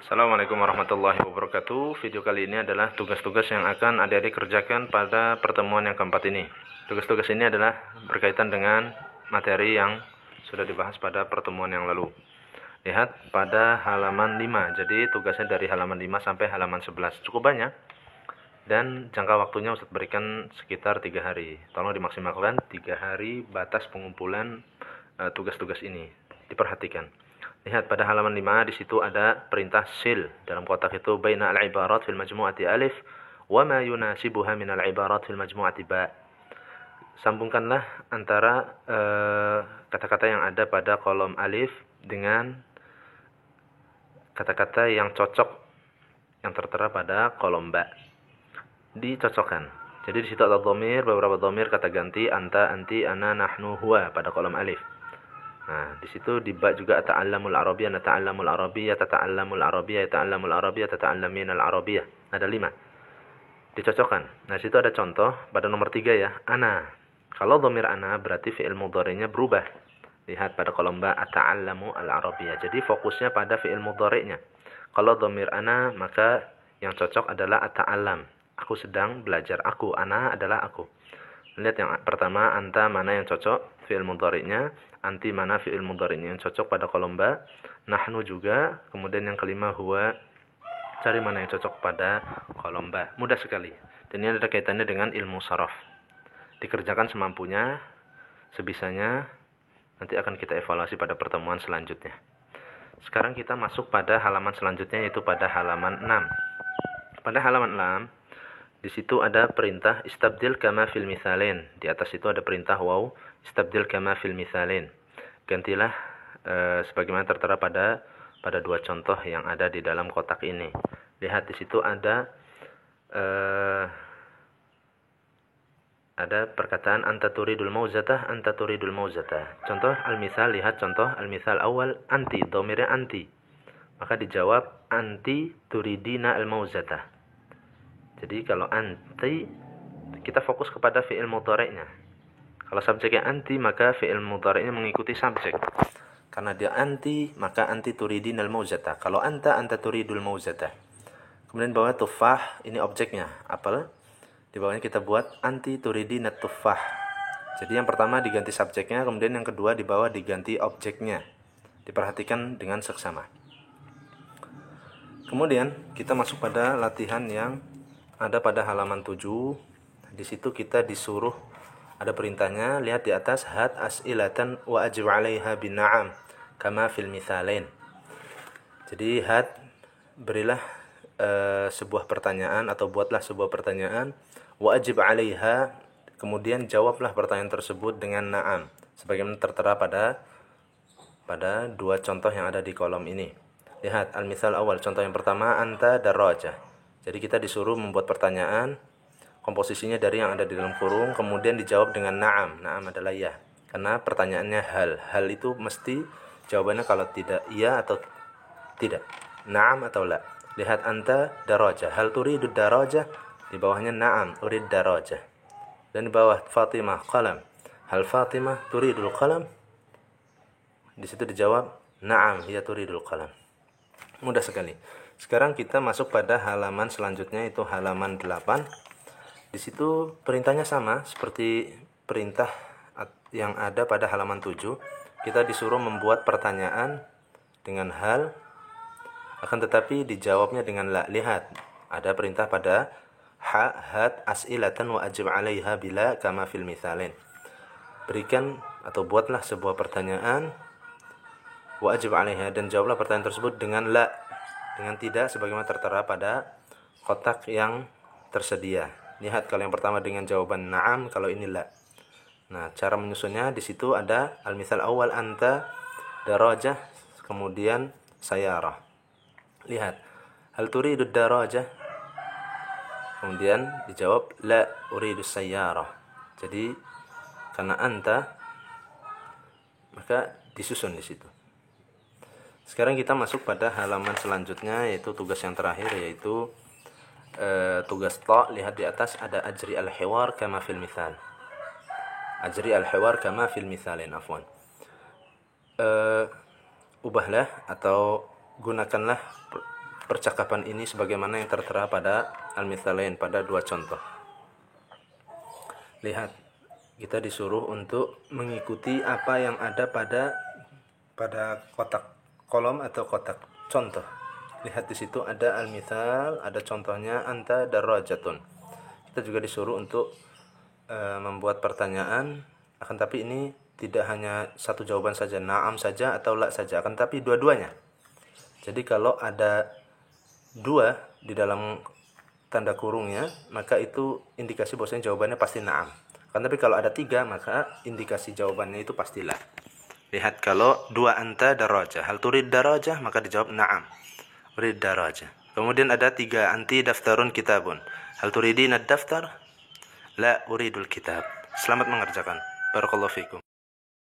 Assalamualaikum warahmatullahi wabarakatuh. Video kali ini adalah tugas-tugas yang akan adik-adik kerjakan pada pertemuan yang keempat ini. Tugas-tugas ini adalah berkaitan dengan materi yang sudah dibahas pada pertemuan yang lalu. Lihat pada halaman 5. Jadi tugasnya dari halaman 5 sampai halaman 11. Cukup banyak. Dan jangka waktunya Ustaz berikan sekitar 3 hari. Tolong dimaksimalkan 3 hari batas pengumpulan tugas-tugas ini. Diperhatikan. Lihat pada halaman 5 di situ ada perintah sil. Dalam kotak itu baina al-ibarat fil majmu'ati alif wa ma yunasibuha min al-ibarat fil majmu'ati ba. Sambungkanlah antara kata-kata yang ada pada kolom alif dengan kata-kata yang cocok yang tertera pada kolom ba. Dicocokkan. Jadi di situ ada dhamir, beberapa dhamir kata ganti anta, anti, ana, nahnu, huwa pada kolom alif. Nah, di situ di ba juga ata'allamul arabiyyah, nata'allamul arabiyyah, tata'allamul arabiyyah, tata'allamul arabiyyah, tata'allaminal arabiyyah. Ada 5. Dicocokkan. Nah, di situ ada contoh pada nomor 3 ya, ana. Kalau dhamir ana berarti fi'il mudhari'nya berubah. Lihat pada kolom ba ata'allamu al-arabiyyah. Jadi fokusnya pada fi'il mudhari'nya. Kalau dhamir ana maka yang cocok adalah ata'allam. Aku sedang belajar. Aku, ana adalah aku. Lihat yang pertama, anta mana yang cocok fi'il mudhari'nya, anti mana fi'il mudhari'nya yang cocok pada kolom ba, nahnu juga, kemudian yang kelima huwa, cari mana yang cocok pada kolom ba. Mudah sekali. Dan ini ada kaitannya dengan ilmu saraf. Dikerjakan semampunya, sebisanya, nanti akan kita evaluasi pada pertemuan selanjutnya. Sekarang kita masuk pada halaman selanjutnya, yaitu pada halaman 6. Pada halaman 6, di situ ada perintah istabdil kama fil mithalin. Di atas itu ada perintah waw, istabdil kama fil mithalin. Gantilah sebagaimana tertera pada dua contoh yang ada di dalam kotak ini. Lihat di situ ada perkataan anta turidul mauzatah, anta turidul mauzatah. Contoh al-mithal, lihat contoh al-mithal awal, anti, dhamirnya anti. Maka dijawab anti turidina al-mauzatah. Jadi kalau anti, kita fokus kepada fi'il mudhari'nya. Kalau subjeknya anti, maka fi'il mudhari'nya mengikuti subjek. Karena dia anti, maka anti turidinal mauzata. Kalau anta turidul mauzata. Kemudian bawah tufah, ini objeknya, apel. Di bawahnya kita buat anti turidinat tufah. Jadi yang pertama diganti subjeknya, kemudian yang kedua di bawah diganti objeknya. Diperhatikan dengan seksama. Kemudian kita masuk pada latihan yang ada pada halaman 7. Di situ kita disuruh, ada perintahnya, lihat di atas, had as'ilatan wa ajib 'alaiha bin'am kama fil mithalain. Jadi had, berilah sebuah pertanyaan atau buatlah sebuah pertanyaan, wa ajib 'alaiha, kemudian jawablah pertanyaan tersebut dengan na'am, sebagaimana tertera pada dua contoh yang ada di kolom ini. Lihat al-mithal awal, contoh yang pertama, anta darajah. Jadi kita disuruh membuat pertanyaan, komposisinya dari yang ada di dalam kurung, kemudian dijawab dengan na'am. Na'am adalah ya. Karena pertanyaannya hal. Hal itu mesti jawabannya kalau tidak iya atau tidak. Na'am atau la. Lihat anta darajah. Hal turidu darajah? Di bawahnya na'am, urid darajah. Dan di bawah Fatimah qalam. Hal Fatimah turidul qalam? Di situ dijawab na'am, hiya turidul qalam. Mudah sekali. Sekarang kita masuk pada halaman selanjutnya, itu halaman 8. Di situ perintahnya sama seperti perintah yang ada pada halaman 7. Kita disuruh membuat pertanyaan dengan hal, akan tetapi dijawabnya dengan la. Lihat, ada perintah pada had as'ilatan wa ajib 'alaiha bila kama fil mithalin. Berikan atau buatlah sebuah pertanyaan, wa ajib 'alaiha, dan jawablah pertanyaan tersebut dengan la, dengan tidak, sebagaimana tertera pada kotak yang tersedia. Lihat kalau yang pertama dengan jawaban na'am, kalau ini la. Nah, cara menyusunnya di situ ada al-mithal awal anta darajah, kemudian sayarah. Lihat, hal turidu darajah? Kemudian dijawab la uridu sayarah. Jadi karena anta, maka disusun di situ. Sekarang kita masuk pada halaman selanjutnya, yaitu tugas yang terakhir, yaitu tugas ta. Lihat di atas ada ajri al-hiwar kama fil mithal. Ajri al-hiwar kama fil mithalin, afwan. Ubahlah atau gunakanlah percakapan ini sebagaimana yang tertera pada al-mithalain, pada dua contoh. Lihat, kita disuruh untuk mengikuti apa yang ada pada kotak kolom atau kotak contoh. Lihat di situ ada al-mithal, ada contohnya anta darajatun. Kita juga disuruh untuk membuat pertanyaan, akan tapi ini tidak hanya satu jawaban saja, na'am saja atau la saja, akan tapi dua-duanya. Jadi kalau ada dua di dalam tanda kurungnya, maka itu indikasi bahwasanya jawabannya pasti na'am. Akan tapi kalau ada tiga, maka indikasi jawabannya itu pasti la. Lihat, kalau dua anta darajah, hal turid darajah, maka dijawab na'am, urid darajah. Kemudian ada tiga, anti daftarun kitabun, hal turidina daftar, la uridul kitab. Selamat mengerjakan. Barakallahu fikum.